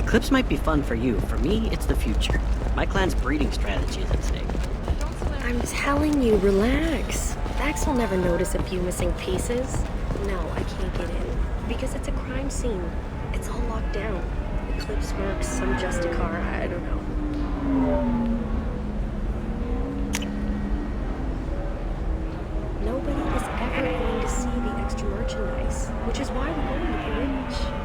Clips might be fun for you. For me, it's the future. My clan's breeding strategy is at stake. I'm telling you, relax. Vax will never notice a few missing pieces. No, I can't get in. Because it's a crime scene. It's all locked down. Eclipse works, some Justicar, I don't know. Nobody is ever going to see the extra merchandise, which is why we're going to the rich.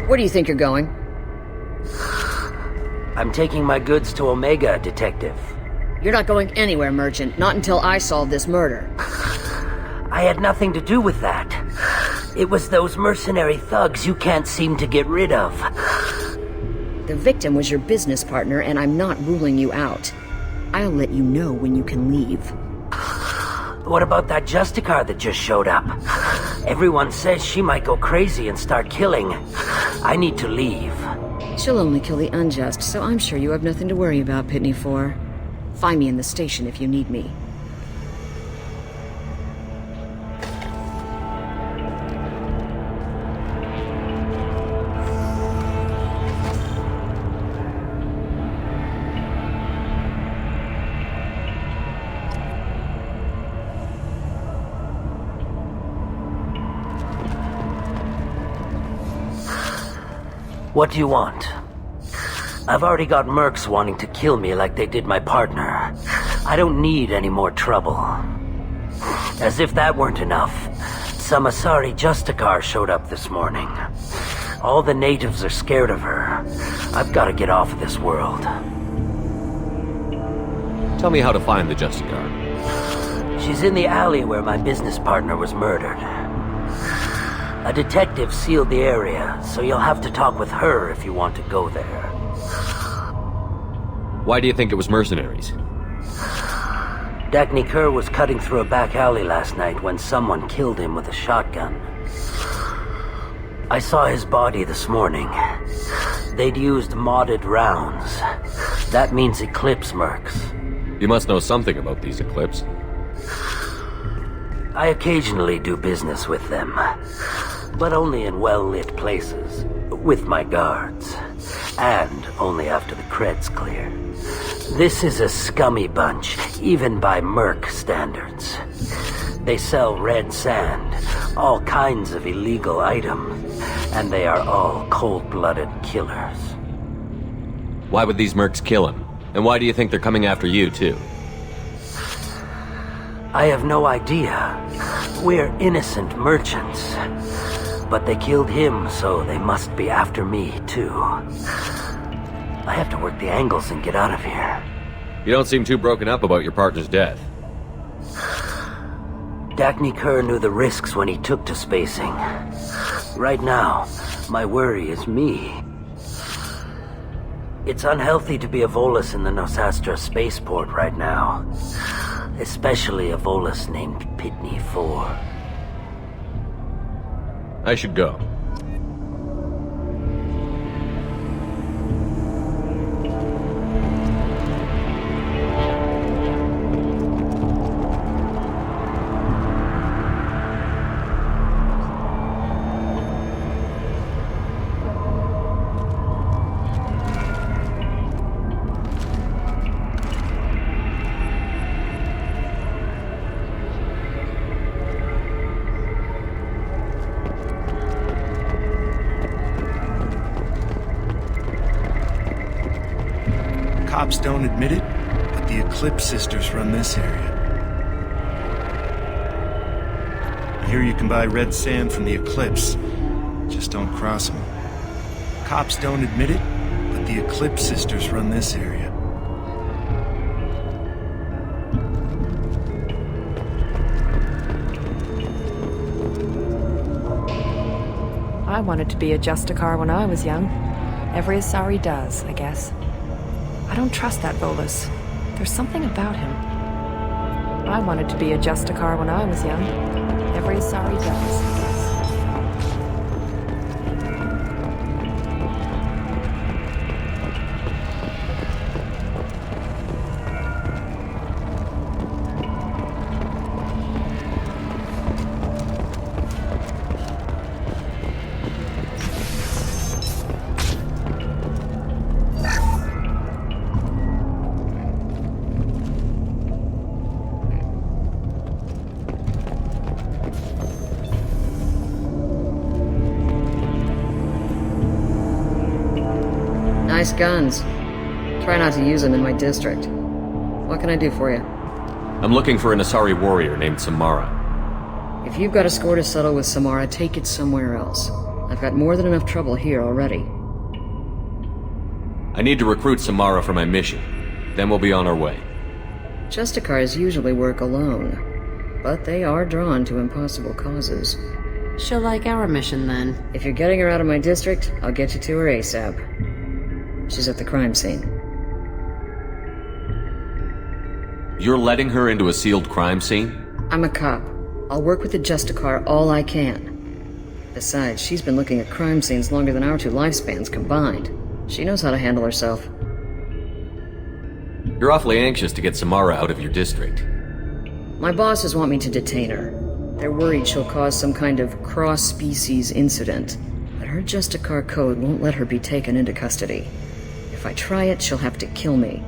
Where do you think you're going? I'm taking my goods to Omega, Detective. You're not going anywhere, Merchant. Not until I solve this murder. I had nothing to do with that. It was those mercenary thugs you can't seem to get rid of. The victim was your business partner, and I'm not ruling you out. I'll let you know when you can leave. What about that Justicar that just showed up? Everyone says she might go crazy and start killing. I need to leave. She'll only kill the unjust, so I'm sure you have nothing to worry about, Pitney 4. Find me in the station if you need me. What do you want? I've already got mercs wanting to kill me like they did my partner. I don't need any more trouble. As if that weren't enough, some asari Justicar showed up this morning. All the natives are scared of her. I've got to get off of this world. Tell me how to find the Justicar. She's in the alley where my business partner was murdered. A detective sealed the area, so you'll have to talk with her if you want to go there. Why do you think it was mercenaries? Dagny Kerr was cutting through a back alley last night when someone killed him with a shotgun. I saw his body this morning. They'd used modded rounds. That means Eclipse mercs. You must know something about these Eclipse. I occasionally do business with them, but only in well-lit places, with my guards, and only after the cred's clear. This is a scummy bunch, even by merc standards. They sell red sand, all kinds of illegal items, and they are all cold-blooded killers. Why would these mercs kill him? And why do you think they're coming after you, too? I have no idea. We're innocent merchants. But they killed him, so they must be after me, too. I have to work the angles and get out of here. You don't seem too broken up about your partner's death. Dagny Kerr knew the risks when he took to spacing. Right now, my worry is me. It's unhealthy to be a Volus in the Nosastra spaceport right now. Especially a Volus named Pitney 4. I should go. Cops don't admit it, but the Eclipse Sisters run this area. I hear you can buy red sand from the Eclipse. Just don't cross them. Cops don't admit it, but the Eclipse Sisters run this area. I wanted to be a Justicar when I was young. Every Asari does, I guess. I don't trust that Volus. There's something about him. I wanted to be a Justicar when I was young. Every Asari does, I guess. Nice guns. Try not to use them in my district. What can I do for you? I'm looking for an Asari warrior named Samara. If you've got a score to settle with Samara, take it somewhere else. I've got more than enough trouble here already. I need to recruit Samara for my mission. Then we'll be on our way. Justicars usually work alone, but they are drawn to impossible causes. She'll like our mission then. If you're getting her out of my district, I'll get you to her ASAP. She's at the crime scene. You're letting her into a sealed crime scene? I'm a cop. I'll work with the Justicar all I can. Besides, she's been looking at crime scenes longer than our two lifespans combined. She knows how to handle herself. You're awfully anxious to get Samara out of your district. My bosses want me to detain her. They're worried she'll cause some kind of cross-species incident, but her Justicar code won't let her be taken into custody. If I try it, she'll have to kill me.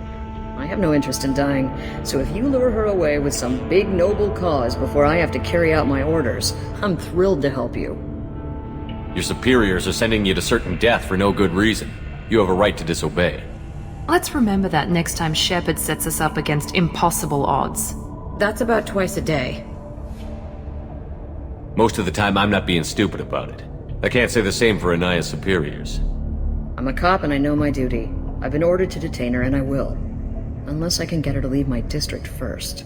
I have no interest in dying, so if you lure her away with some big noble cause before I have to carry out my orders, I'm thrilled to help you. Your superiors are sending you to certain death for no good reason. You have a right to disobey. Let's remember that next time Shepard sets us up against impossible odds. That's about twice a day. Most of the time, I'm not being stupid about it. I can't say the same for Anaya's superiors. I'm a cop and I know my duty. I've been ordered to detain her and I will. Unless I can get her to leave my district first.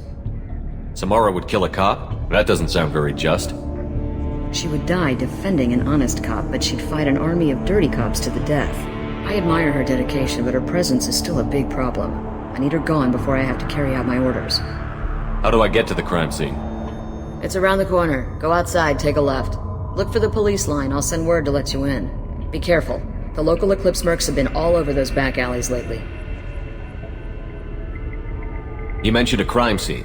Samara would kill a cop? That doesn't sound very just. She would die defending an honest cop, but she'd fight an army of dirty cops to the death. I admire her dedication, but her presence is still a big problem. I need her gone before I have to carry out my orders. How do I get to the crime scene? It's around the corner. Go outside, take a left. Look for the police line. I'll send word to let you in. Be careful. The local Eclipse mercs have been all over those back alleys lately. You mentioned a crime scene.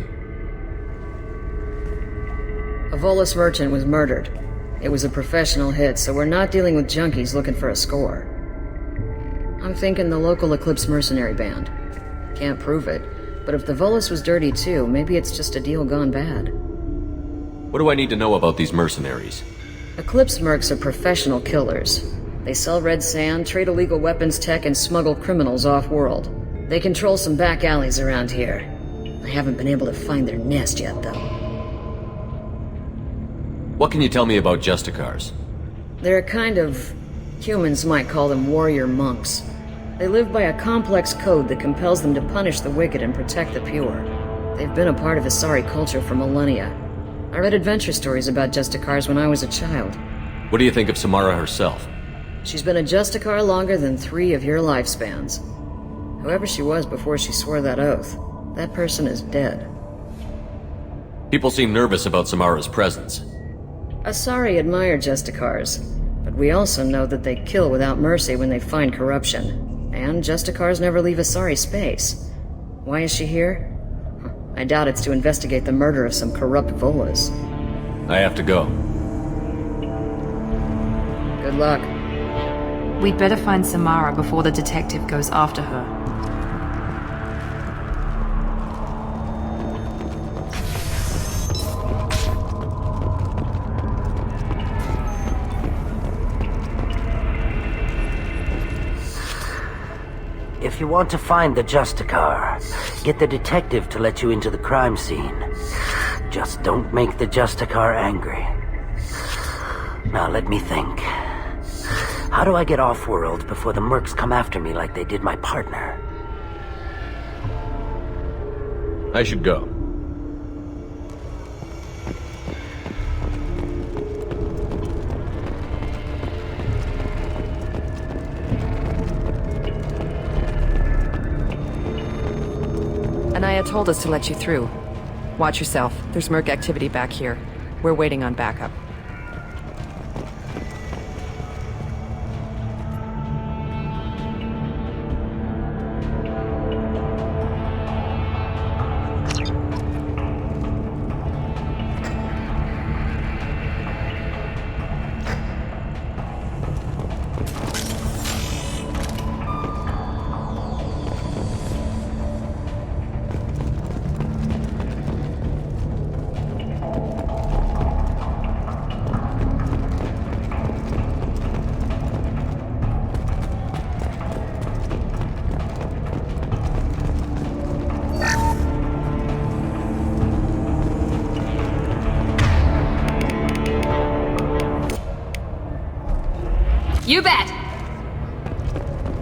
A Volus merchant was murdered. It was a professional hit, so we're not dealing with junkies looking for a score. I'm thinking the local Eclipse mercenary band. Can't prove it, but if the Volus was dirty too, maybe it's just a deal gone bad. What do I need to know about these mercenaries? Eclipse mercs are professional killers. They sell red sand, trade illegal weapons tech, and smuggle criminals off-world. They control some back alleys around here. I haven't been able to find their nest yet, though. What can you tell me about Justicars? They're a kind of... humans might call them warrior monks. They live by a complex code that compels them to punish the wicked and protect the pure. They've been a part of Asari culture for millennia. I read adventure stories about Justicars when I was a child. What do you think of Samara herself? She's been a Justicar longer than 3 of your lifespans. Whoever she was before she swore that oath, that person is dead. People seem nervous about Samara's presence. Asari admire Justicars, but we also know that they kill without mercy when they find corruption. And Justicars never leave Asari space. Why is she here? I doubt it's to investigate the murder of some corrupt Volus. I have to go. Good luck. We'd better find Samara before the detective goes after her. If If you want to find the Justicar, get the detective to let you into the crime scene. Just don't make the Justicar angry. Now let me think. How do I get off-world before the mercs come after me like they did my partner? I should go. Anaya told us to let you through. Watch yourself. There's merc activity back here. We're waiting on backup. You bet!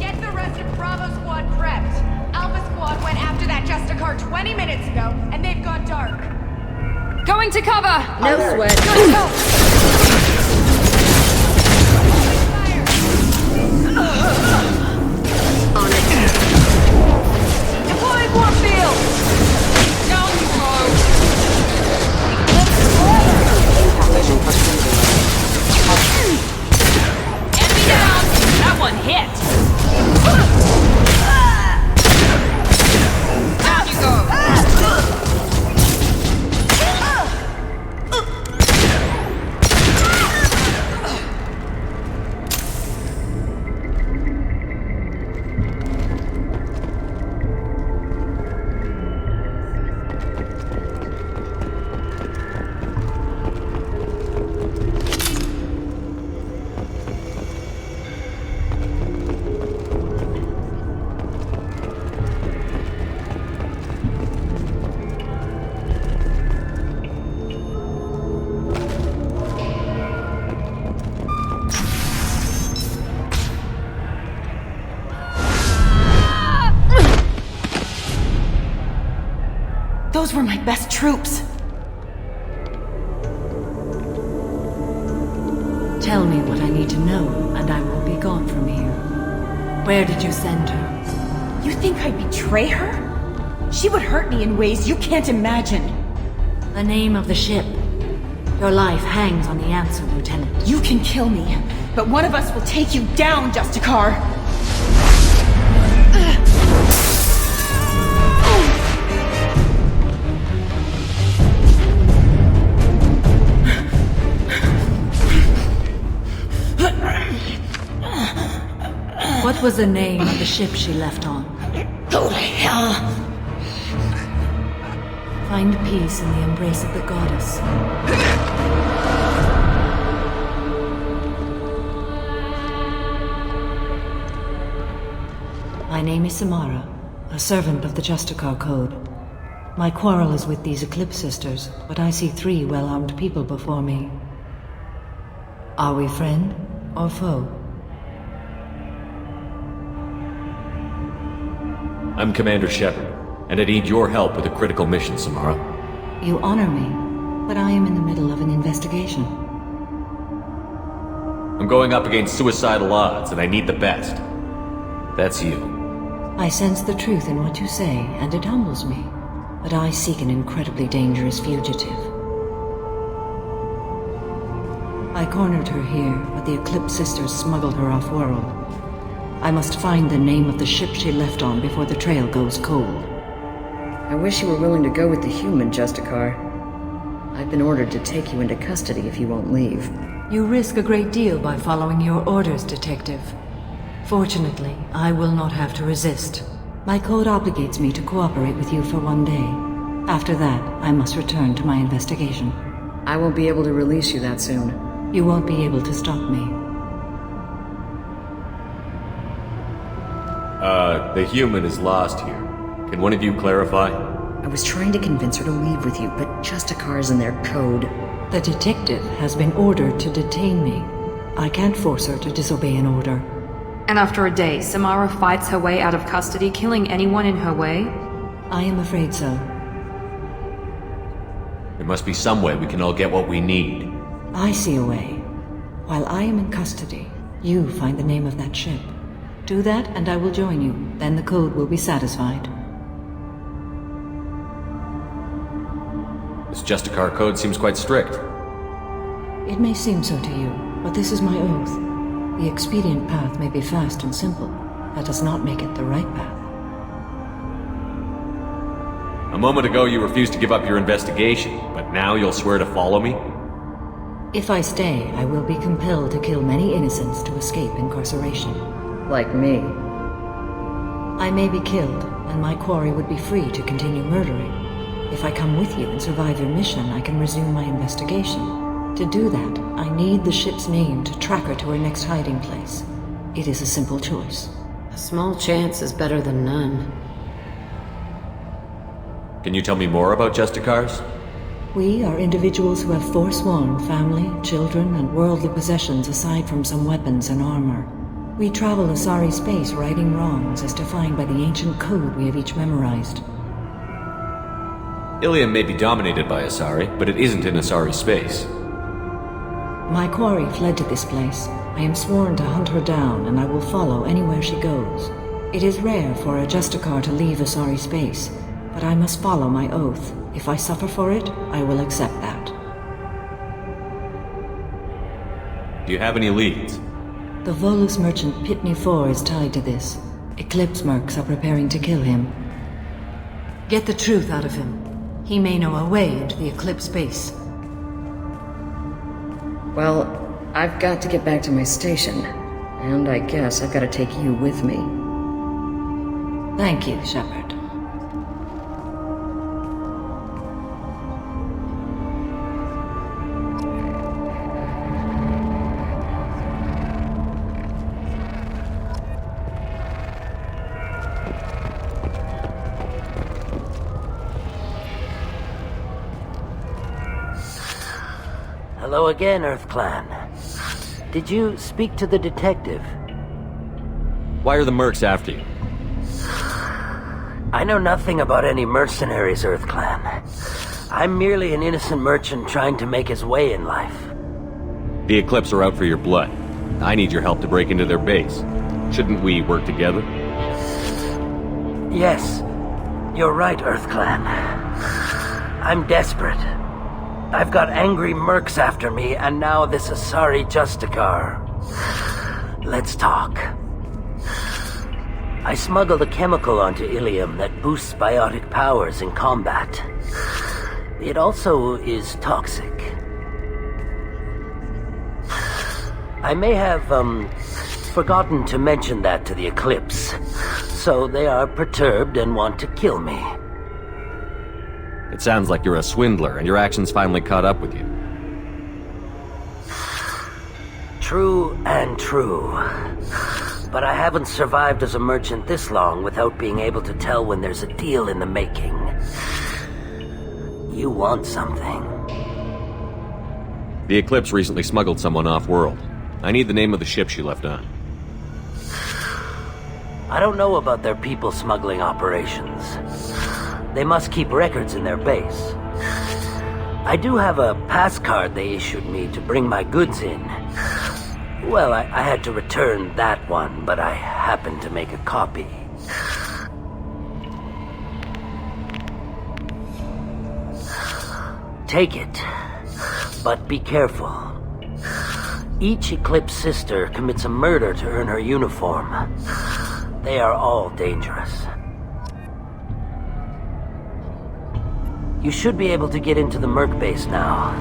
Get the rest of Bravo Squad prepped. Alpha Squad went after that Justicar 20 minutes ago, and they've gone dark. Going to cover! No sweat. Good go! On it. Deploying warfield! Down you go! Enemy down! That one hit! Down you go! Those were my best troops. Tell me what I need to know, and I will be gone from here. Where did you send her? You think I'd betray her? She would hurt me in ways you can't imagine. The name of the ship. Your life hangs on the answer, Lieutenant. You can kill me, but one of us will take you down, Justicar! What was the name of the ship she left on? Go to hell! Find peace in the embrace of the goddess. My name is Samara, a servant of the Justicar Code. My quarrel is with these Eclipse Sisters, but I see 3 well-armed people before me. Are we friend or foe? I'm Commander Shepard, and I need your help with a critical mission, Samara. You honor me, but I am in the middle of an investigation. I'm going up against suicidal odds, and I need the best. That's you. I sense the truth in what you say, and it humbles me. But I seek an incredibly dangerous fugitive. I cornered her here, but the Eclipse Sisters smuggled her off-world. I must find the name of the ship she left on before the trail goes cold. I wish you were willing to go with the human, Justicar. I've been ordered to take you into custody if you won't leave. You risk a great deal by following your orders, Detective. Fortunately, I will not have to resist. My code obligates me to cooperate with you for 1 day. After that, I must return to my investigation. I won't be able to release you that soon. You won't be able to stop me. The human is lost here. Can one of you clarify? I was trying to convince her to leave with you, but Justicars and their code. The detective has been ordered to detain me. I can't force her to disobey an order. And after a day, Samara fights her way out of custody, killing anyone in her way? I am afraid so. There must be some way we can all get what we need. I see a way. While I am in custody, you find the name of that ship. Do that and I will join you. Then the code will be satisfied. This Justicar code seems quite strict. It may seem so to you, but this is my oath. The expedient path may be fast and simple. That does not make it the right path. A moment ago you refused to give up your investigation, but now you'll swear to follow me? If I stay, I will be compelled to kill many innocents to escape incarceration. Like me. I may be killed, and my quarry would be free to continue murdering. If I come with you and survive your mission, I can resume my investigation. To do that, I need the ship's name to track her to her next hiding place. It is a simple choice. A small chance is better than none. Can you tell me more about Justicars? We are individuals who have forsworn family, children, and worldly possessions aside from some weapons and armor. We travel asari space righting wrongs as defined by the ancient code we have each memorized. Ilium may be dominated by Asari, but it isn't in Asari space. My quarry fled to this place. I am sworn to hunt her down, and I will follow anywhere she goes. It is rare for a Justicar to leave Asari space, but I must follow my oath. If I suffer for it, I will accept that. Do you have any leads? The Volus merchant Pitney IV is tied to this. Eclipse mercs are preparing to kill him. Get the truth out of him. He may know a way into the Eclipse base. Well, I've got to get back to my station. And I guess I've got to take you with me. Thank you, Shepard. Hello again, Earth Clan. Did you speak to the detective? Why are the mercs after you? I know nothing about any mercenaries, Earth Clan. I'm merely an innocent merchant trying to make his way in life. The Eclipse are out for your blood. I need your help to break into their base. Shouldn't we work together? Yes, you're right, Earth Clan. I'm desperate. I've got angry mercs after me, and now this Asari Justicar. Let's talk. I smuggled a chemical onto Ilium that boosts biotic powers in combat. It also is toxic. I may have, forgotten to mention that to the Eclipse, so they are perturbed and want to kill me. It sounds like you're a swindler, and your actions finally caught up with you. True and true. But I haven't survived as a merchant this long without being able to tell when there's a deal in the making. You want something. The Eclipse recently smuggled someone off-world. I need the name of the ship she left on. I don't know about their people smuggling operations. They must keep records in their base. I do have a pass card they issued me to bring my goods in. Well, I had to return that one, but I happened to make a copy. Take it, but be careful. Each Eclipse sister commits a murder to earn her uniform. They are all dangerous. You should be able to get into the Merc base now.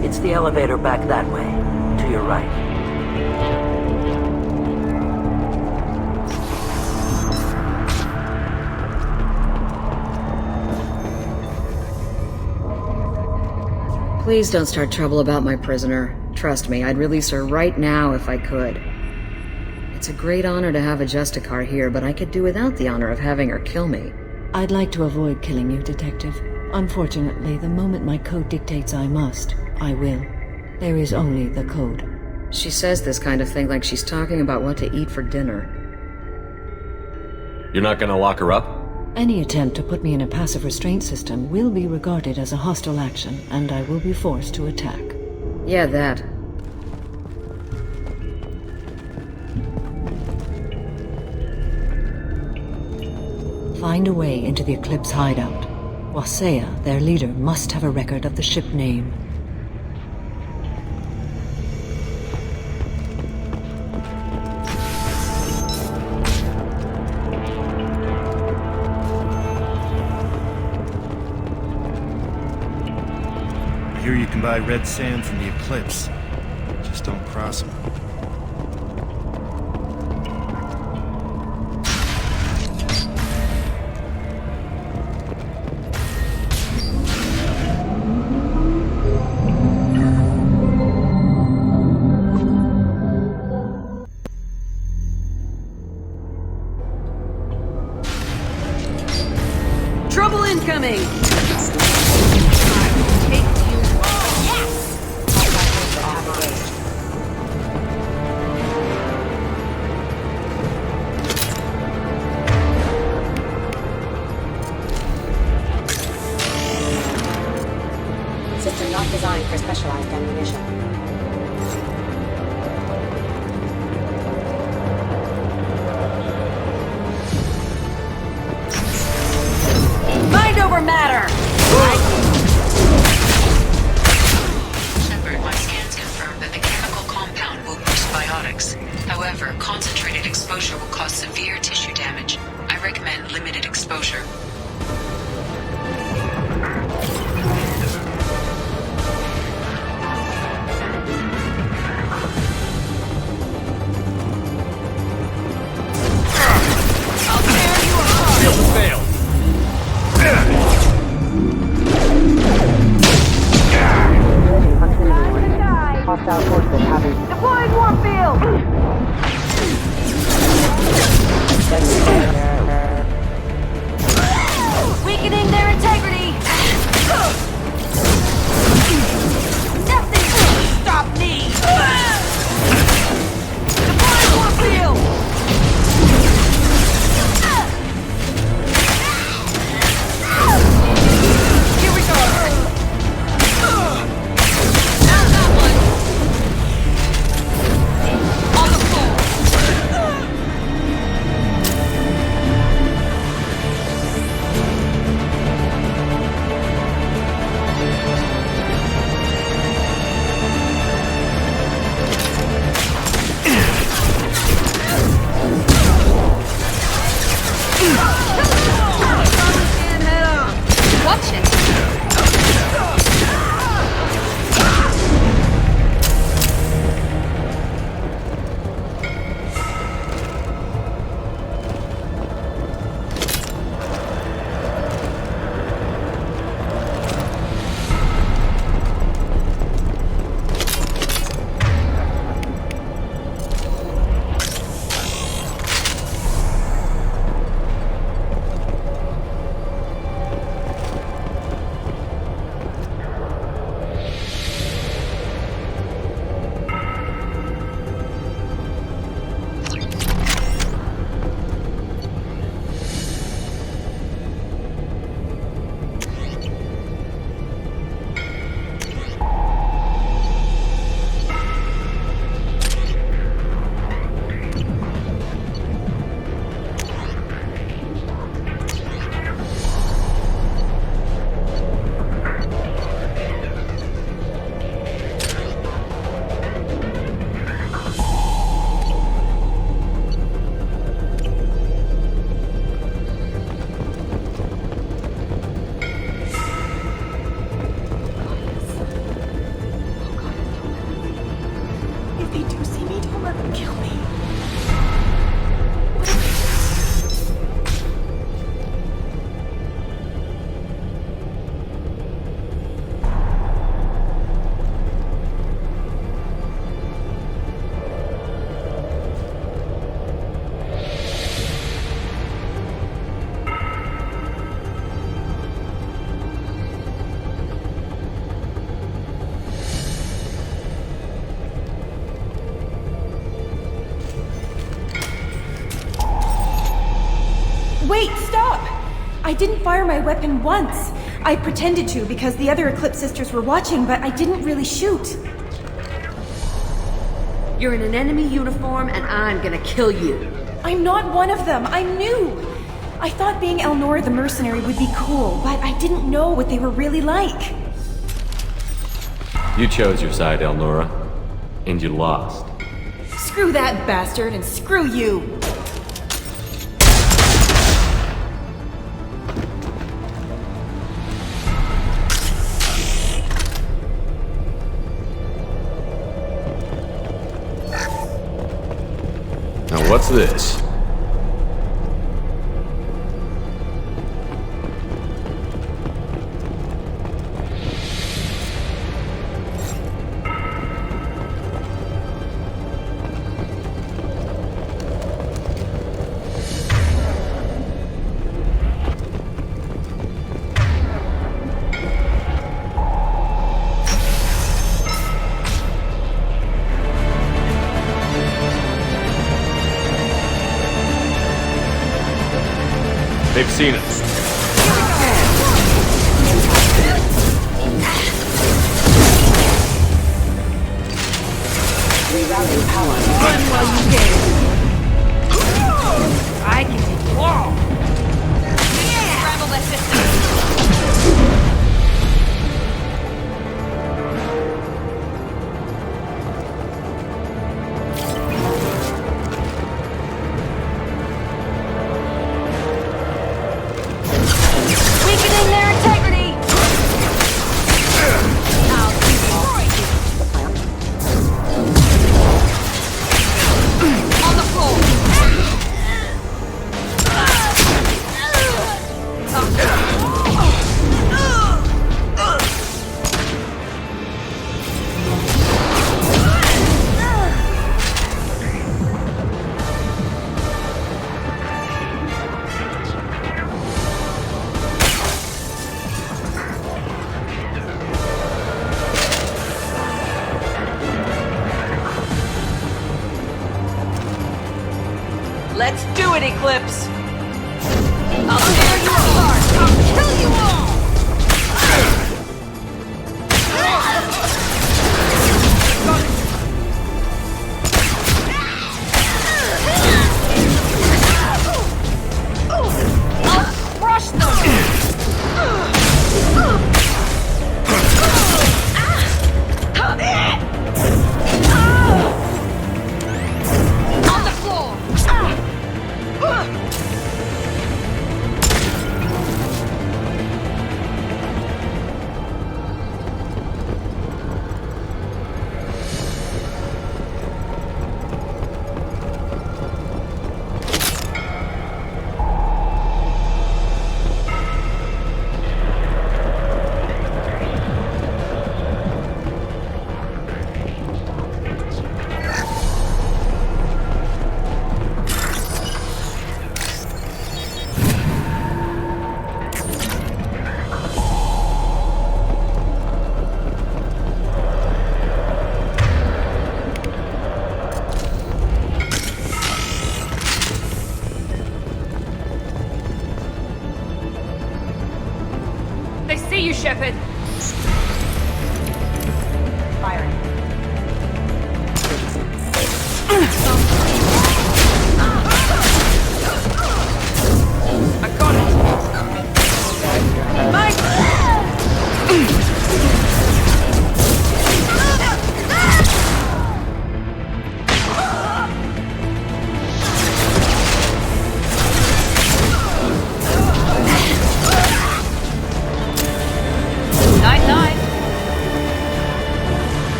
It's the elevator back that way, to your right. Please don't start trouble about my prisoner. Trust me, I'd release her right now if I could. It's a great honor to have a Justicar here, but I could do without the honor of having her kill me. I'd like to avoid killing you, Detective. Unfortunately, the moment my code dictates I must, I will. There is only the code. She says this kind of thing like she's talking about what to eat for dinner. You're not gonna lock her up? Any attempt to put me in a passive restraint system will be regarded as a hostile action, and I will be forced to attack. Yeah, that. Find a way into the Eclipse hideout. Wasea, their leader, must have a record of the ship name. I hear you can buy red sand from the Eclipse. Just don't cross them. Trouble incoming! System not designed for specialized ammunition. Mind over matter! Shepard, my scans confirm that the chemical compound will boost biotics. However, concentrated exposure will cause severe tissue damage. I recommend limited exposure. Hostile forces having... Deploying warfield! Weakening their integrity! Nothing will stop me! Deploying warfield! Here we go! I didn't fire my weapon once. I pretended to because the other Eclipse sisters were watching, but I didn't really shoot. You're in an enemy uniform and I'm gonna kill you. I'm not one of them. I knew. I thought being Elnora the mercenary would be cool, but I didn't know what they were really like. You chose your side, Elnora. And you lost. Screw that bastard and screw you. Now what's this? They've seen us. Rerouting power. Run while you can. I can take you all. Scramble that system. Weakening their integrity. I'll destroy you. On the floor. Let's do it, Eclipse! I'll tear you apart. I'll kill you all. I'll crush them. On the floor.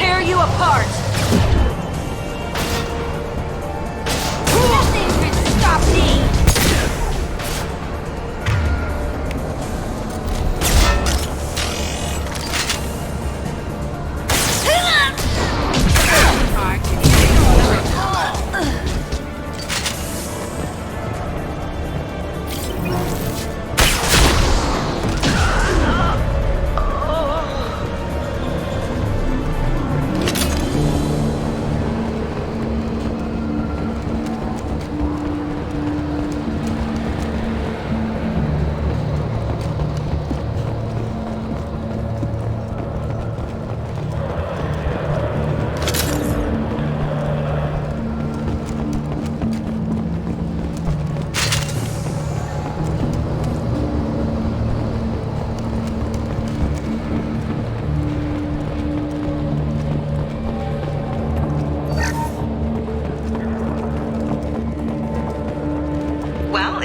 tear you apart! Nothing can stop me!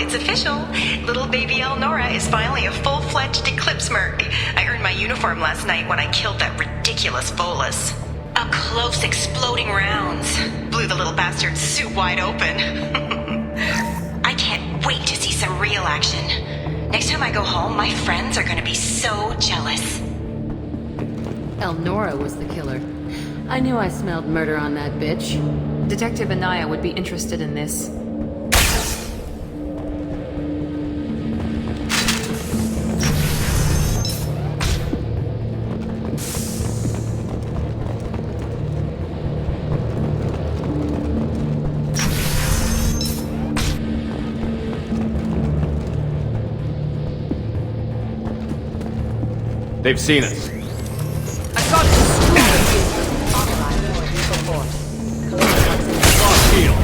It's official. Little baby Elnora is finally a full-fledged Eclipse merc. I earned my uniform last night when I killed that ridiculous Volus. Up close, exploding rounds. Blew the little bastard's suit wide open. I can't wait to see some real action. Next time I go home, my friends are gonna be so jealous. Elnora was the killer. I knew I smelled murder on that bitch. Detective Anaya would be interested in this. They've seen us. I got Lost shield.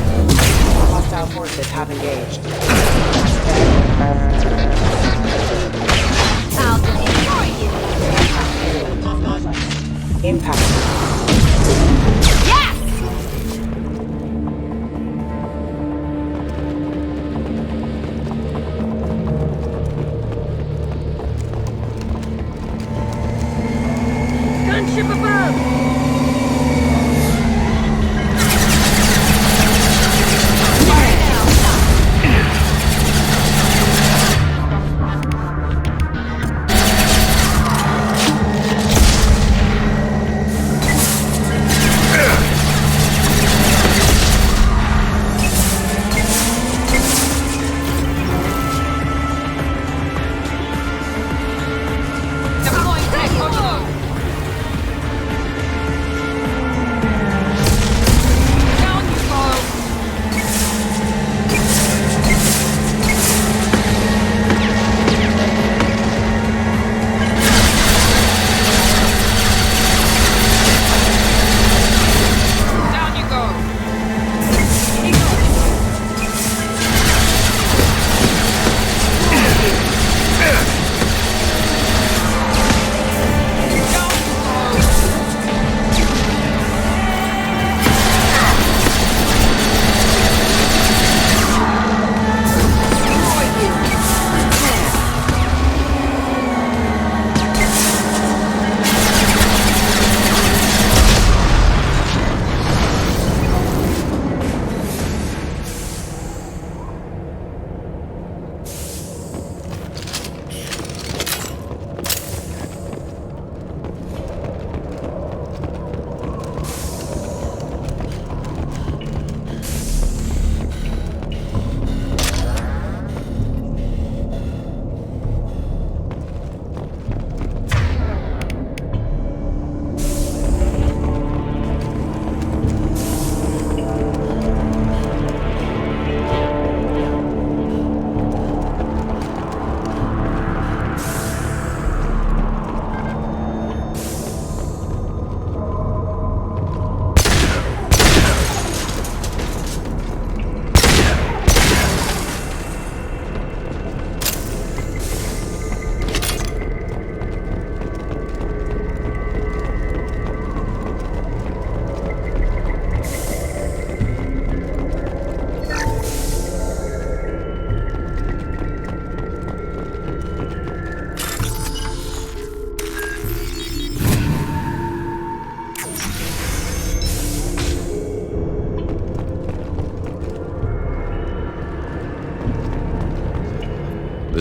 Hostile forces have engaged. I'll destroy you! Impact. Yes! gunship above!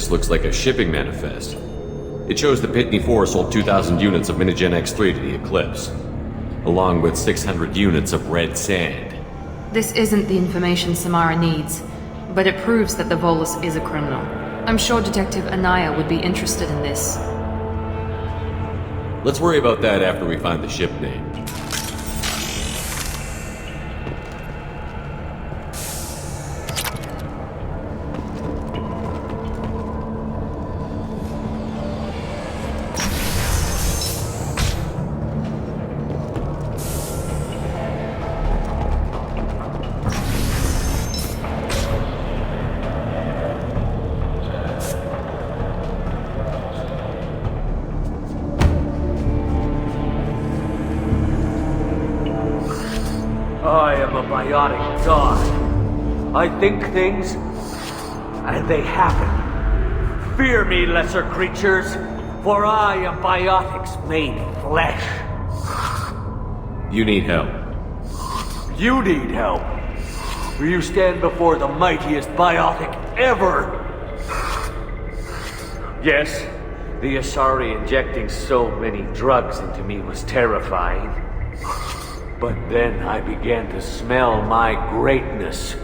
This looks like a shipping manifest. It shows the Pitney 4 sold 2,000 units of Minigen X3 to the Eclipse, along with 600 units of red sand. This isn't the information Samara needs, but it proves that the Volus is a criminal. I'm sure Detective Anaya would be interested in this. Let's worry about that after we find the ship name. I am a biotic god. I think things, and they happen. Fear me, lesser creatures, for I am biotics made flesh. You need help. You need help. For you stand before the mightiest biotic ever. Yes, the Asari injecting so many drugs into me was terrifying. But then I began to smell my greatness.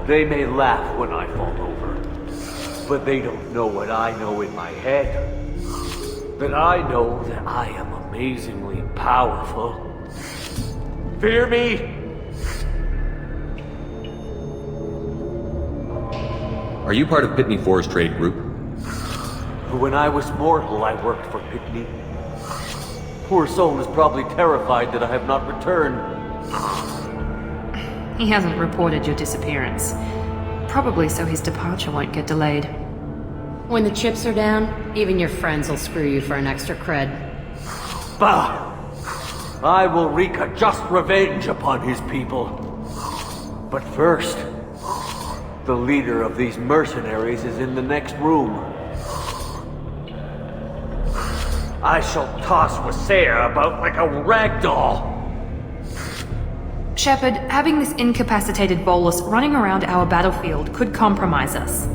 They may laugh when I fall over, but they don't know what I know in my head. That I know that I am amazingly powerful. Fear me? Are you part of Pitney 4's trade group? When I was mortal, I worked for Pitney. Poor soul is probably terrified that I have not returned. He hasn't reported your disappearance. Probably so his departure won't get delayed. When the chips are down, even your friends will screw you for an extra cred. Bah! I will wreak a just revenge upon his people. But first, the leader of these mercenaries is in the next room. I shall toss Wasea about like a rag doll. Shepard, having this incapacitated Volus running around our battlefield could compromise us.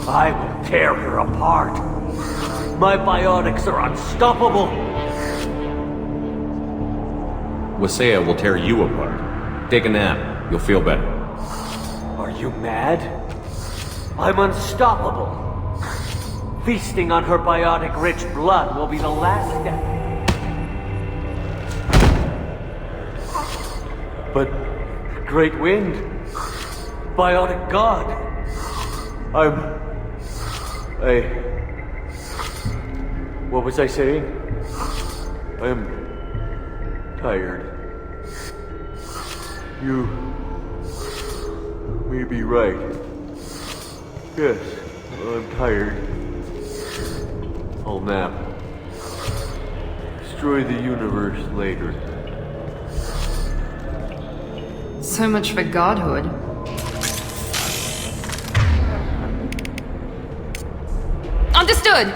I will tear her apart. My biotics are unstoppable. Wasea will tear you apart. Take a nap. You'll feel better. Are you mad? I'm unstoppable. Feasting on her biotic-rich blood will be the last step. But, Great Wind, biotic god, what was I saying? I'm tired. You may be right. Yes, I'm tired. I'll nap. Destroy the universe later. So much for godhood. Understood!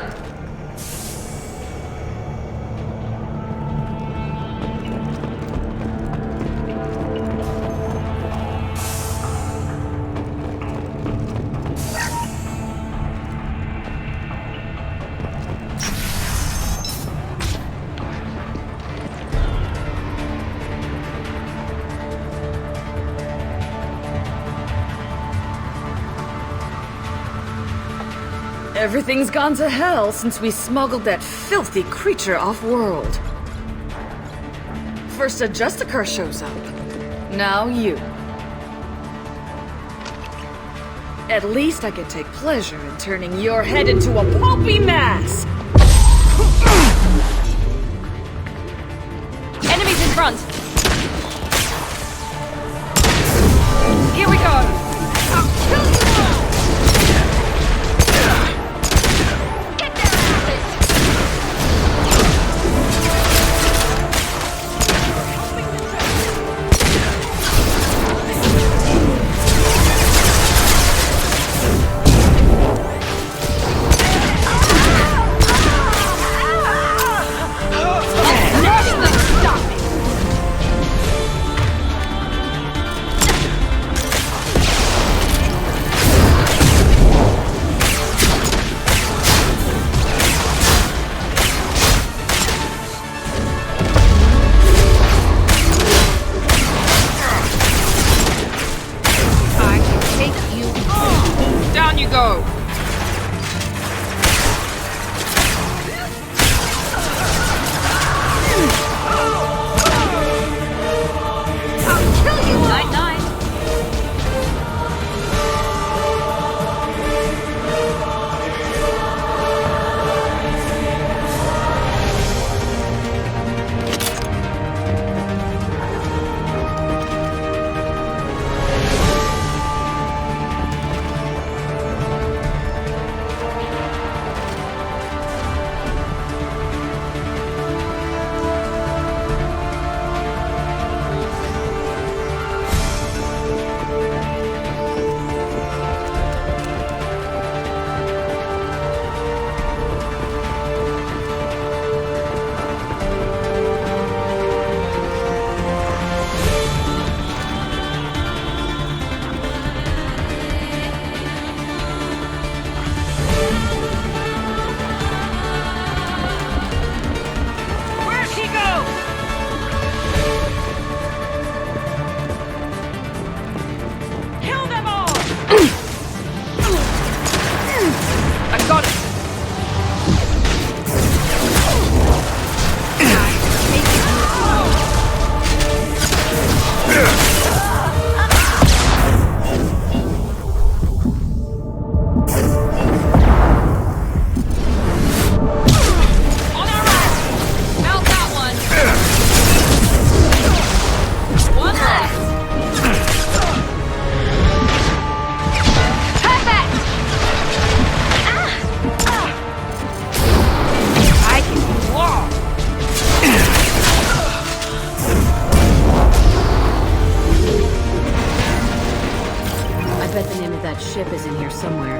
Everything's gone to hell since we smuggled that filthy creature off-world. First a Justicar shows up. Now you. At least I can take pleasure in turning your head into a pulpy mass! Enemies in front! Here we go! I'll kill you all! go! I'll kill you! Night-night! Ship is in here somewhere.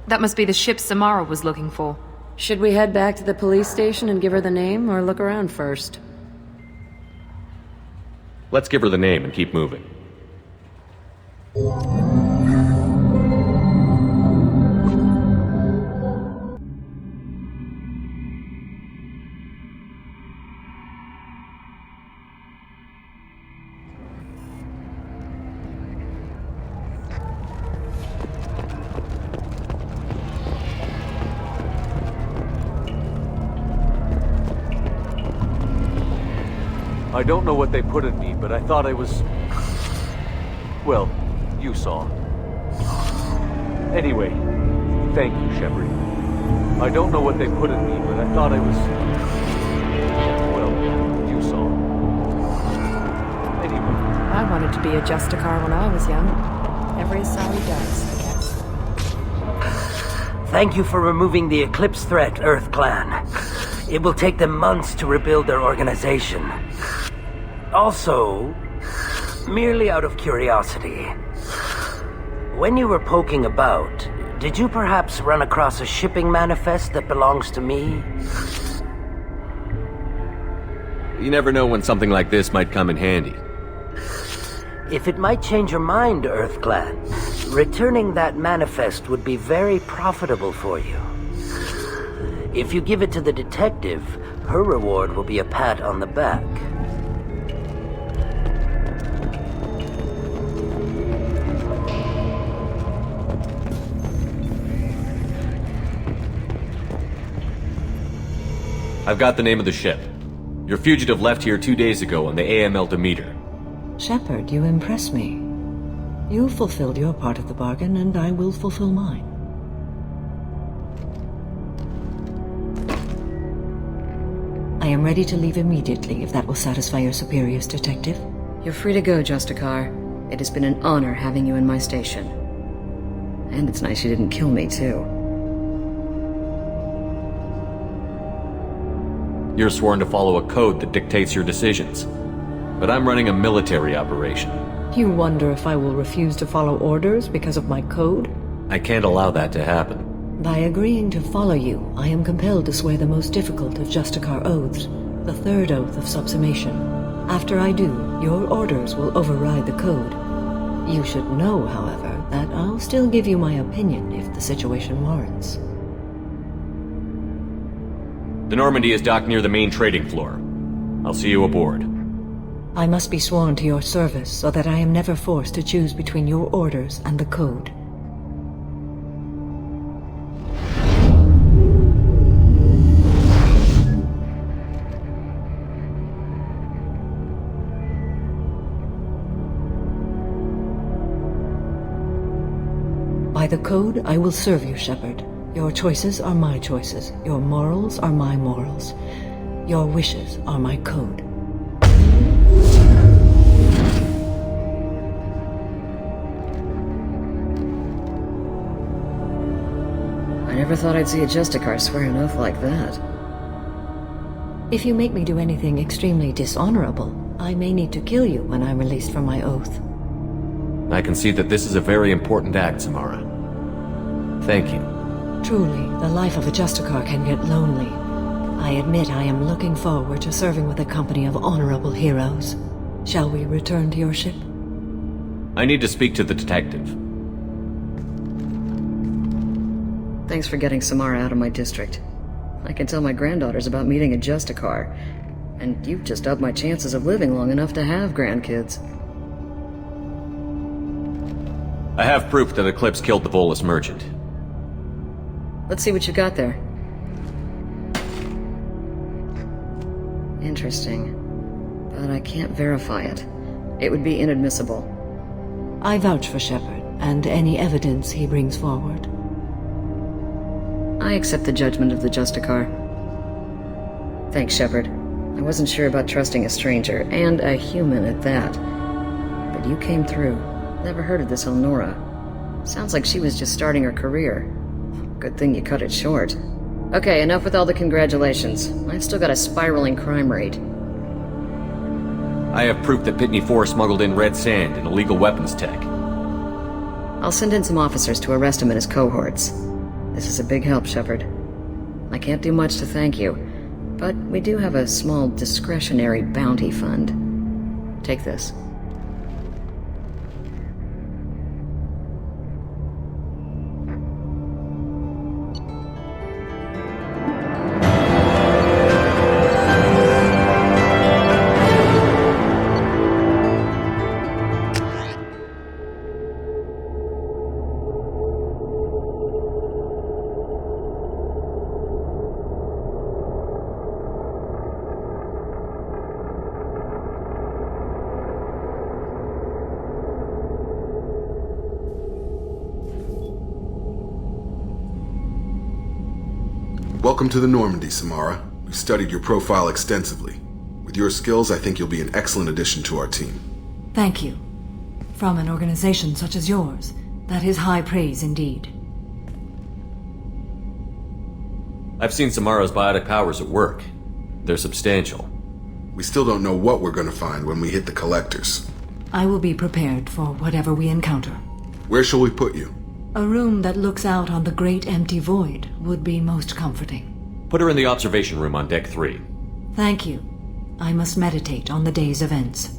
That must be the ship Samara was looking for. Should we head back to the police station and give her the name, or look around first? Let's give her the name and keep moving. I don't know what they put in me, but I thought I was... Well, you saw. Anyway, thank you, Shepard. I don't know what they put in me, but I thought I was... Well, you saw. Anyway. I wanted to be a Justicar when I was young. Every asari does, I guess. Thank you for removing the Eclipse threat, Earth Clan. It will take them months to rebuild their organization. Also, merely out of curiosity, when you were poking about, did you perhaps run across a shipping manifest that belongs to me? You never know when something like this might come in handy. If it might change your mind, Earth Clan, returning that manifest would be very profitable for you. If you give it to the detective, her reward will be a pat on the back. I've got the name of the ship. Your fugitive left here 2 days ago on the AML Demeter. Shepard, you impress me. You fulfilled your part of the bargain, and I will fulfill mine. I am ready to leave immediately, if that will satisfy your superiors, Detective. You're free to go, Justicar. It has been an honor having you in my station. And it's nice you didn't kill me, too. You're sworn to follow a code that dictates your decisions. But I'm running a military operation. You wonder if I will refuse to follow orders because of my code? I can't allow that to happen. By agreeing to follow you, I am compelled to swear the most difficult of Justicar oaths, the third oath of subsumation. After I do, your orders will override the code. You should know, however, that I'll still give you my opinion if the situation warrants. The Normandy is docked near the main trading floor. I'll see you aboard. I must be sworn to your service so that I am never forced to choose between your orders and the code. By the code, I will serve you, Shepard. Your choices are my choices. Your morals are my morals. Your wishes are my code. I never thought I'd see a Justicar swear an oath like that. If you make me do anything extremely dishonorable, I may need to kill you when I'm released from my oath. I can see that this is a very important act, Samara. Thank you. Truly, the life of a Justicar can get lonely. I admit I am looking forward to serving with a company of honorable heroes. Shall we return to your ship? I need to speak to the detective. Thanks for getting Samara out of my district. I can tell my granddaughters about meeting a Justicar, and you've just upped my chances of living long enough to have grandkids. I have proof that Eclipse killed the Volus merchant. Let's see what you got there. Interesting. But I can't verify it. It would be inadmissible. I vouch for Shepard, and any evidence he brings forward. I accept the judgment of the Justicar. Thanks, Shepard. I wasn't sure about trusting a stranger, and a human at that. But you came through. Never heard of this Elnora. Sounds like she was just starting her career. Good thing you cut it short. Okay, enough with all the congratulations. I've still got a spiraling crime rate. I have proof that Pitney 4 smuggled in red sand and illegal weapons tech. I'll send in some officers to arrest him and his cohorts. This is a big help, Shepard. I can't do much to thank you, but we do have a small discretionary bounty fund. Take this. Welcome to the Normandy, Samara. We've studied your profile extensively. With your skills, I think you'll be an excellent addition to our team. Thank you. From an organization such as yours, that is high praise indeed. I've seen Samara's biotic powers at work. They're substantial. We still don't know what we're going to find when we hit the collectors. I will be prepared for whatever we encounter. Where shall we put you? A room that looks out on the great empty void would be most comforting. Put her in the observation room on Deck 3. Thank you. I must meditate on the day's events.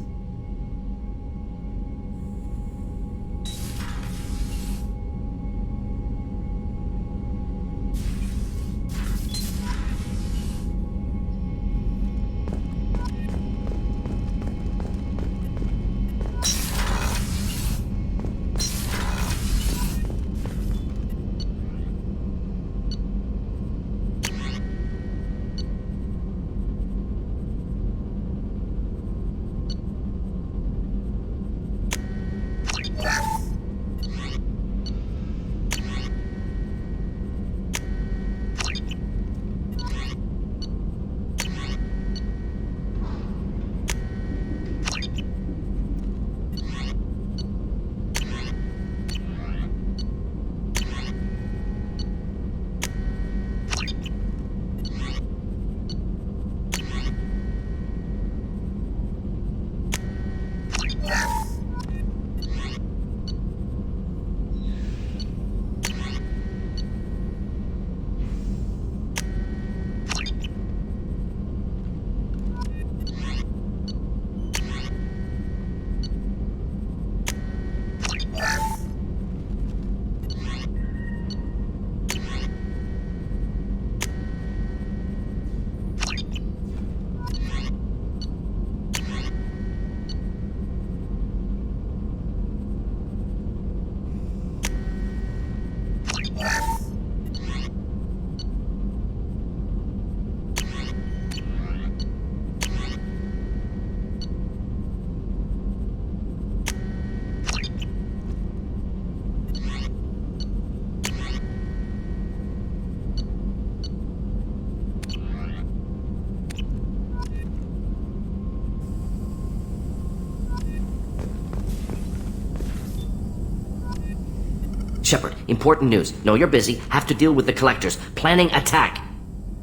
Important news. Know you're busy. Have to deal with the collectors. Planning attack.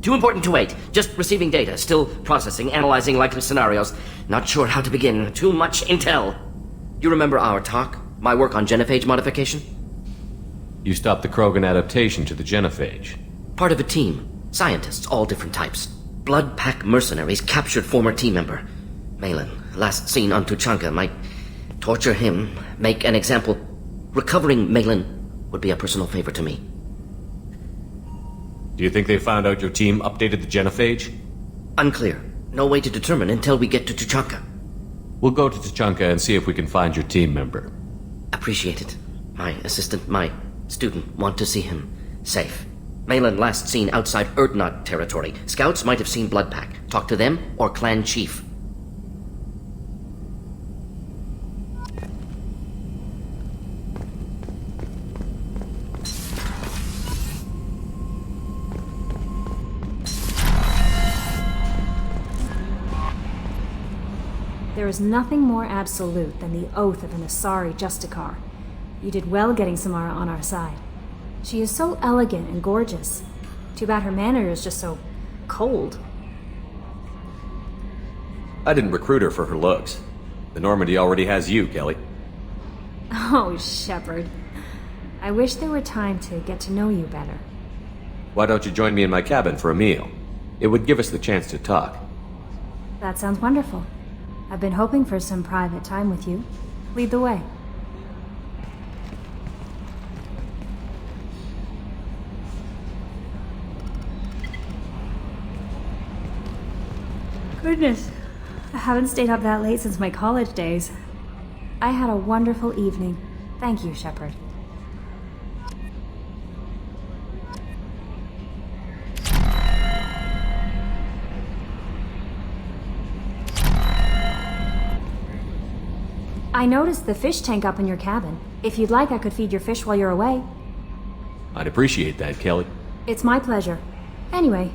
Too important to wait. Just receiving data. Still processing, analyzing likely scenarios. Not sure how to begin. Too much intel. You remember our talk? My work on genophage modification? You stopped the Krogan adaptation to the genophage. Part of a team. Scientists, all different types. Blood Pack mercenaries captured former team member. Malin, last seen on Tuchanka, might torture him, make an example. Recovering Malin would be a personal favor to me. Do you think they found out your team updated the genophage? Unclear. No way to determine until we get to Tuchanka. We'll go to Tuchanka and see if we can find your team member. Appreciate it. My assistant, my student, want to see him safe. Malin last seen outside Erdnot territory. Scouts might have seen Blood Pack. Talk to them or clan chief. There is nothing more absolute than the oath of an Asari Justicar. You did well getting Samara on our side. She is so elegant and gorgeous. Too bad her manner is just so cold. I didn't recruit her for her looks. The Normandy already has you, Kelly. Oh, Shepard. I wish there were time to get to know you better. Why don't you join me in my cabin for a meal? It would give us the chance to talk. That sounds wonderful. I've been hoping for some private time with you. Lead the way. Goodness, I haven't stayed up that late since my college days. I had a wonderful evening. Thank you, Shepard. I noticed the fish tank up in your cabin. If you'd like, I could feed your fish while you're away. I'd appreciate that, Kelly. It's my pleasure. Anyway,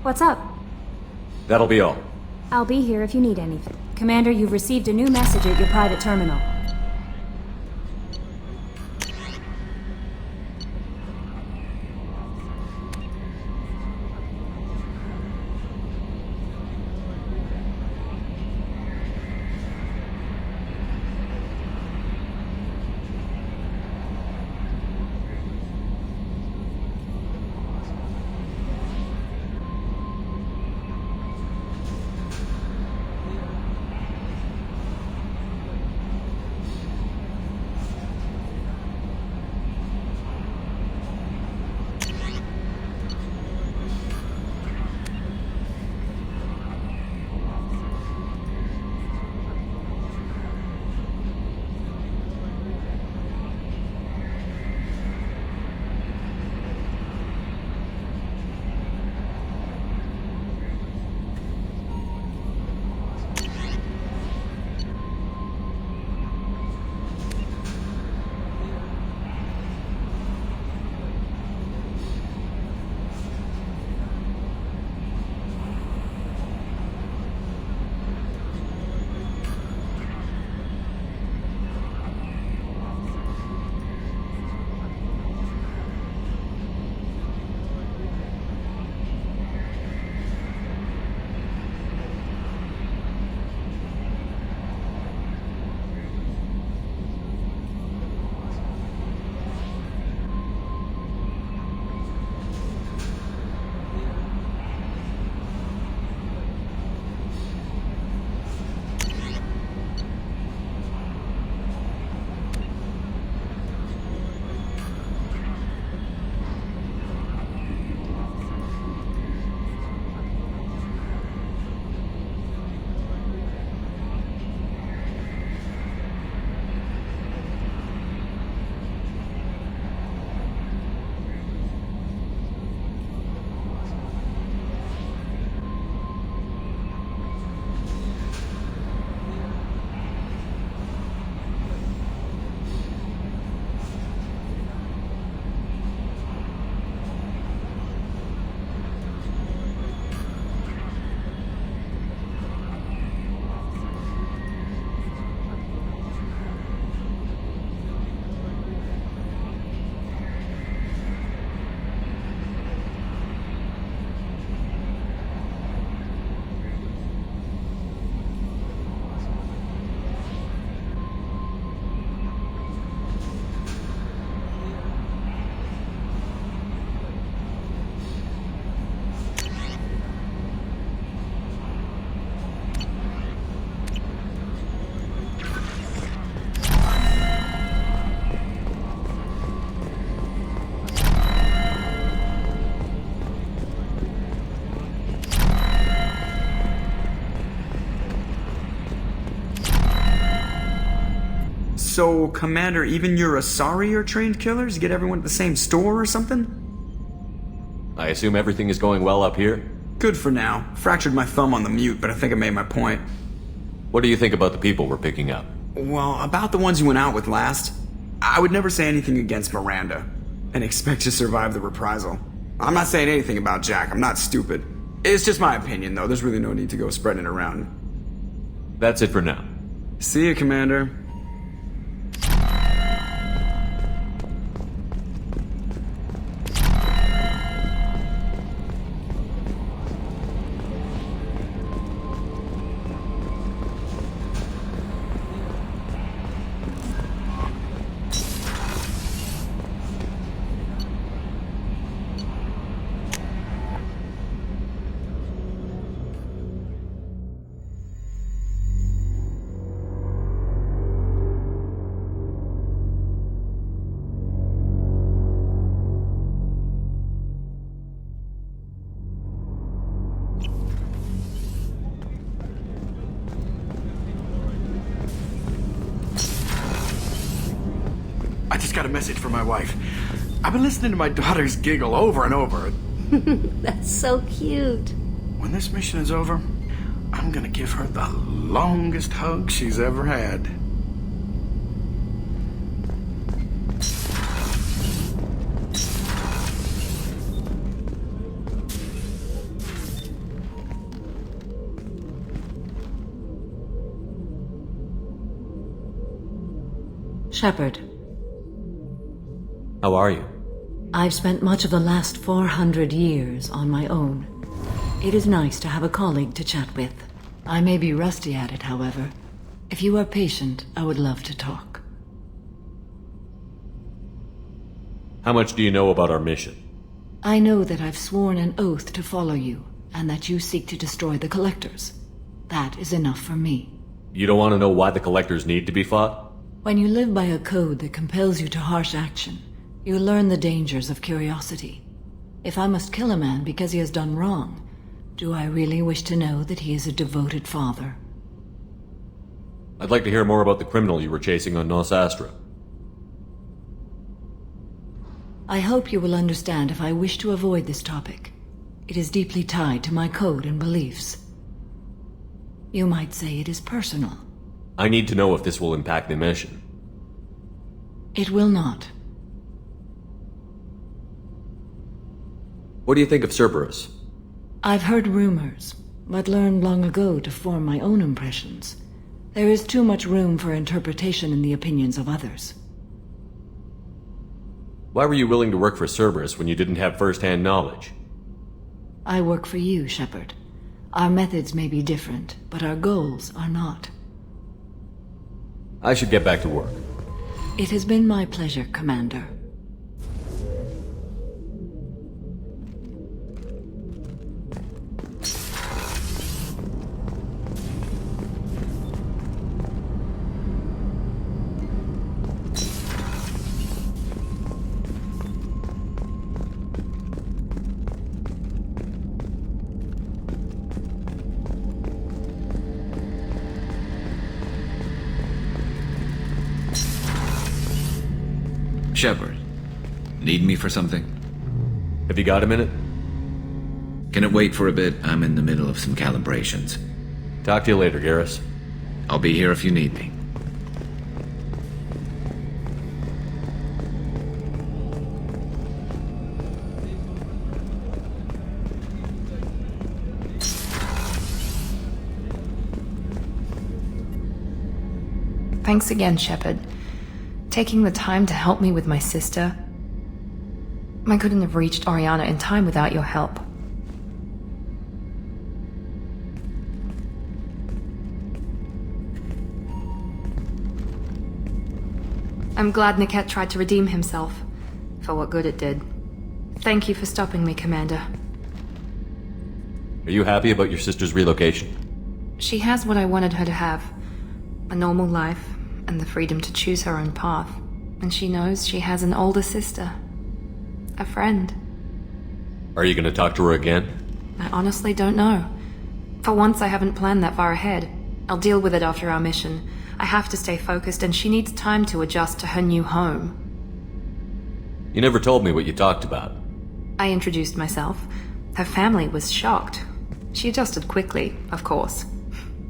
what's up? That'll be all. I'll be here if you need anything. Commander, you've received a new message at your private terminal. So, Commander, even your asari are trained killers? You get everyone at the same store or something? I assume everything is going well up here? Good for now. Fractured my thumb on the mute, but I think I made my point. What do you think about the people we're picking up? Well, about the ones you went out with last, I would never say anything against Miranda, and expect to survive the reprisal. I'm not saying anything about Jack, I'm not stupid. It's just my opinion, though. There's really no need to go spreading it around. That's it for now. See you, Commander. I just got a message from my wife. I've been listening to my daughter's giggle over and over. That's so cute. When this mission is over, I'm gonna give her the longest hug she's ever had. Shepard. How are you? I've spent much of the last 400 years on my own. It is nice to have a colleague to chat with. I may be rusty at it, however. If you are patient, I would love to talk. How much do you know about our mission? I know that I've sworn an oath to follow you, and that you seek to destroy the Collectors. That is enough for me. You don't want to know why the Collectors need to be fought? When you live by a code that compels you to harsh action, you learn the dangers of curiosity. If I must kill a man because he has done wrong, do I really wish to know that he is a devoted father? I'd like to hear more about the criminal you were chasing on Nos Astra. I hope you will understand if I wish to avoid this topic. It is deeply tied to my code and beliefs. You might say it is personal. I need to know if this will impact the mission. It will not. What do you think of Cerberus? I've heard rumors, but learned long ago to form my own impressions. There is too much room for interpretation in the opinions of others. Why were you willing to work for Cerberus when you didn't have first-hand knowledge? I work for you, Shepard. Our methods may be different, but our goals are not. I should get back to work. It has been my pleasure, Commander. Shepard, need me for something? Have you got a minute? Can it wait for a bit? I'm in the middle of some calibrations. Talk to you later, Garrus. I'll be here if you need me. Thanks again, Shepard. Taking the time to help me with my sister. I couldn't have reached Oriana in time without your help. I'm glad Niket tried to redeem himself, for what good it did. Thank you for stopping me, Commander. Are you happy about your sister's relocation? She has what I wanted her to have. A normal life, and the freedom to choose her own path. And she knows she has an older sister. A friend. Are you going to talk to her again? I honestly don't know. For once, I haven't planned that far ahead. I'll deal with it after our mission. I have to stay focused, and she needs time to adjust to her new home. You never told me what you talked about. I introduced myself. Her family was shocked. She adjusted quickly, of course.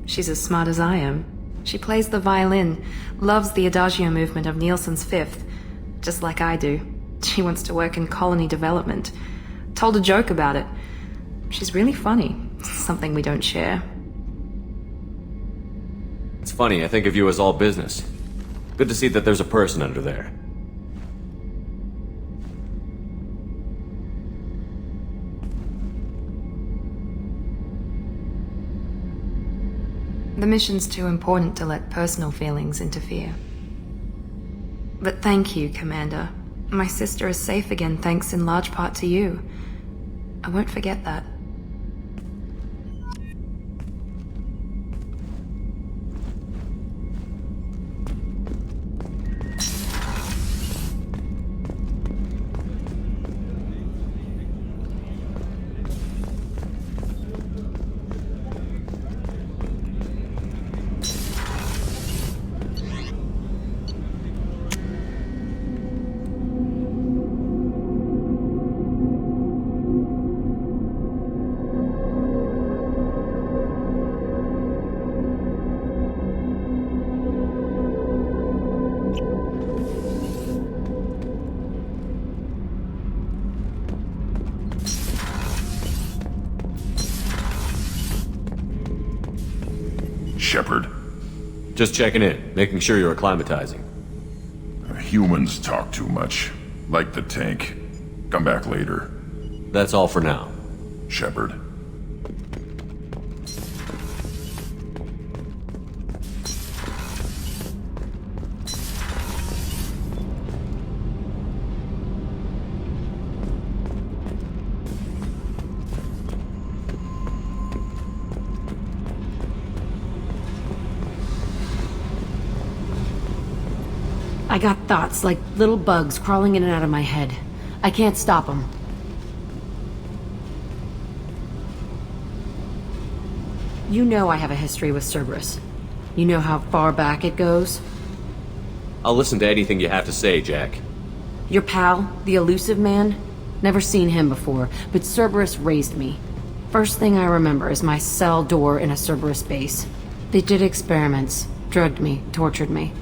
She's as smart as I am. She plays the violin, loves the adagio movement of Nielsen's Fifth, just like I do. She wants to work in colony development. Told a joke about it. She's really funny. Something we don't share. It's funny, I think of you as all business. Good to see that there's a person under there. The mission's too important to let personal feelings interfere. But thank you, Commander. My sister is safe again thanks in large part to you. I won't forget that. Shepard. Just checking in, making sure you're acclimatizing. Humans talk too much. Like the tank. Come back later. That's all for now. Shepard. I got thoughts like little bugs crawling in and out of my head. I can't stop them. You know I have a history with Cerberus. You know how far back it goes? I'll listen to anything you have to say, Jack. Your pal, the elusive man? Never seen him before, but Cerberus raised me. First thing I remember is my cell door in a Cerberus base. They did experiments, drugged me, tortured me.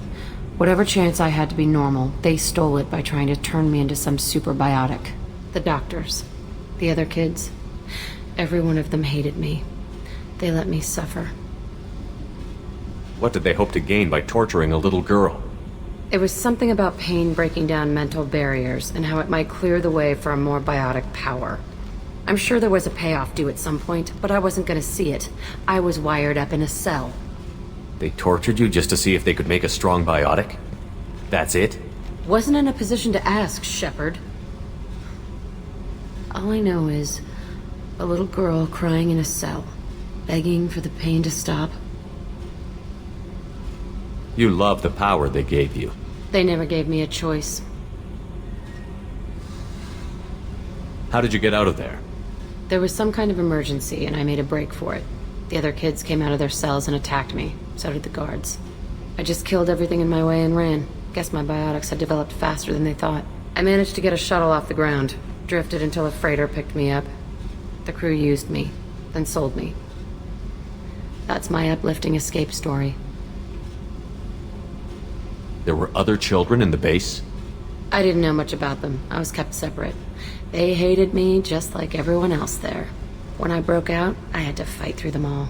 Whatever chance I had to be normal, they stole it by trying to turn me into some superbiotic. The doctors, the other kids, every one of them hated me. They let me suffer. What did they hope to gain by torturing a little girl? It was something about pain breaking down mental barriers and how it might clear the way for a more biotic power. I'm sure there was a payoff due at some point, but I wasn't going to see it. I was wired up in a cell. They tortured you just to see if they could make a strong biotic? That's it? Wasn't in a position to ask, Shepard. All I know is a little girl crying in a cell, begging for the pain to stop. You love the power they gave you. They never gave me a choice. How did you get out of there? There was some kind of emergency, and I made a break for it. The other kids came out of their cells and attacked me. So did the guards. I just killed everything in my way and ran. Guess my biotics had developed faster than they thought. I managed to get a shuttle off the ground. Drifted until a freighter picked me up. The crew used me, then sold me. That's my uplifting escape story. There were other children in the base? I didn't know much about them. I was kept separate. They hated me just like everyone else there. When I broke out, I had to fight through them all.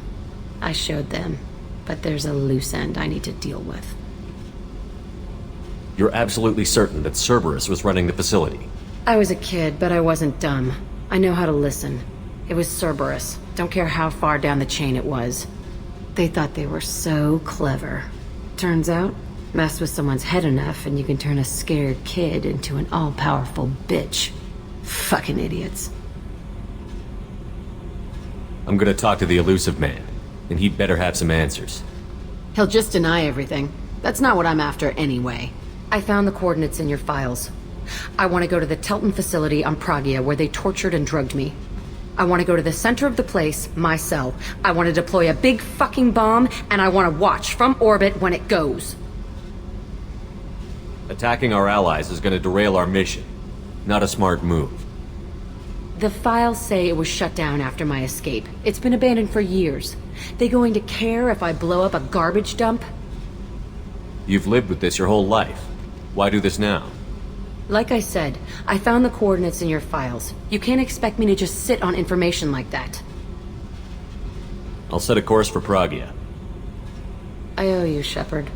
I showed them, but there's a loose end I need to deal with. You're absolutely certain that Cerberus was running the facility? I was a kid, but I wasn't dumb. I know how to listen. It was Cerberus. Don't care how far down the chain it was. They thought they were so clever. Turns out, mess with someone's head enough and you can turn a scared kid into an all-powerful bitch. Fucking idiots. I'm gonna talk to the elusive man, and he'd better have some answers. He'll just deny everything. That's not what I'm after anyway. I found the coordinates in your files. I want to go to the Telton facility on Pragia where they tortured and drugged me. I want to go to the center of the place, my cell. I want to deploy a big fucking bomb, and I want to watch from orbit when it goes. Attacking our allies is going to derail our mission. Not a smart move. The files say it was shut down after my escape. It's been abandoned for years. They going to care if I blow up a garbage dump? You've lived with this your whole life. Why do this now? Like I said, I found the coordinates in your files. You can't expect me to just sit on information like that. I'll set a course for Pragia. I owe you, Shepard.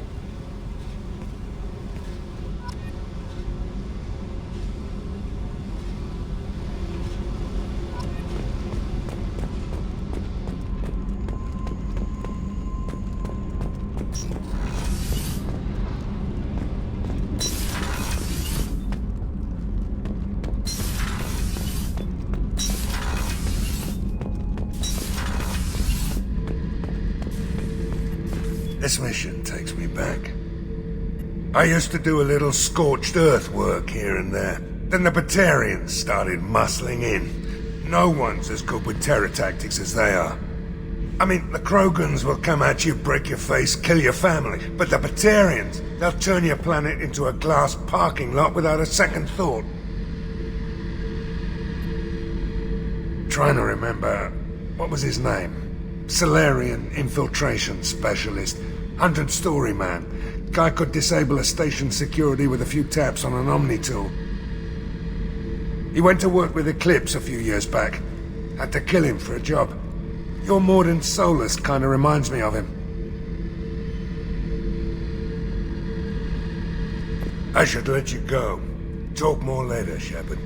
This mission takes me back. I used to do a little scorched earth work here and there. Then the Batarians started muscling in. No one's as good with terror tactics as they are. I mean, the Krogans will come at you, break your face, kill your family. But the Batarians, they'll turn your planet into a glass parking lot without a second thought. Trying to remember, what was his name? Solarian infiltration specialist. 100-story man. Guy could disable a station security with a few taps on an Omni tool. He went to work with Eclipse a few years back. Had to kill him for a job. Your Mordin Solus kinda reminds me of him. I should let you go. Talk more later, Shepard.